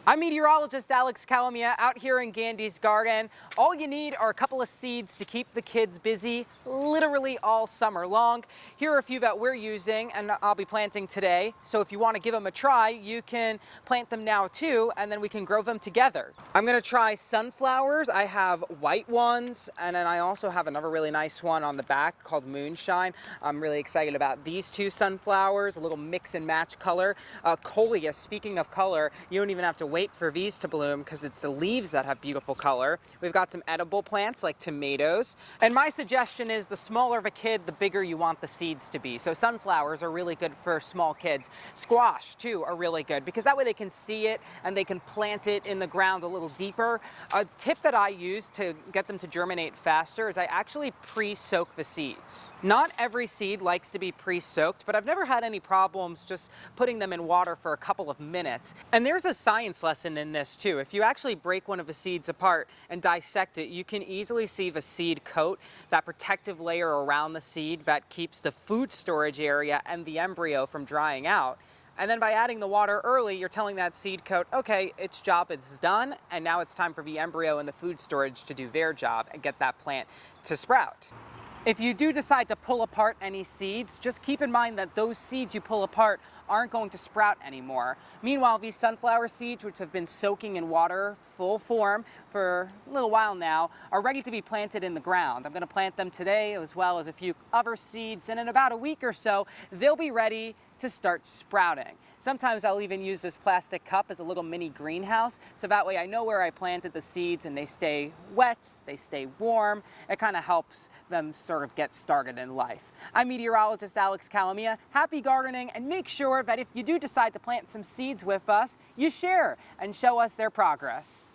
I'm meteorologist Alex Calamia out here in Gandy's garden. All you need are a couple of seeds to keep the kids busy literally all summer long. Here are a few that we're using and I'll be planting today. So if you want to give them a try, you can plant them now too, and then we can grow them together. I'm going to try sunflowers. I have white ones, and then I also have another really nice one on the back called Moonshine. I'm really excited about these two sunflowers, a little mix and match color. Coleus, speaking of color, you don't even have to wait for these to bloom because it's the leaves that have beautiful color. We've got some edible plants like tomatoes. And my suggestion is the smaller the kid, the bigger you want the seeds to be. So sunflowers are really good for small kids. Squash too are really good because that way they can see it and they can plant it in the ground a little deeper. A tip that I use to get them to germinate faster is I actually pre-soak the seeds. Not every seed likes to be pre-soaked, but I've never had any problems just putting them in water for a couple of minutes. And there's a science lesson in this too. If you actually break one of the seeds apart and dissect it, you can easily see the seed coat, that protective layer around the seed that keeps the food storage area and the embryo from drying out. And then by adding the water early, you're telling that seed coat, okay, its job is done, and now it's time for the embryo and the food storage to do their job and get that plant to sprout. If you do decide to pull apart any seeds, just keep in mind that those seeds you pull apart aren't going to sprout anymore. Meanwhile, these sunflower seeds, which have been soaking in water full form for a little while now, are ready to be planted in the ground. I'm going to plant them today as well as a few other seeds, and in about a week or so, they'll be ready to start sprouting. Sometimes I'll even use this plastic cup as a little mini greenhouse, so that way I know where I planted the seeds and they stay wet, they stay warm. It kind of helps them sort of get started in life. I'm meteorologist Alex Calamia. Happy gardening, and make sure that if you do decide to plant some seeds with us, you share and show us their progress.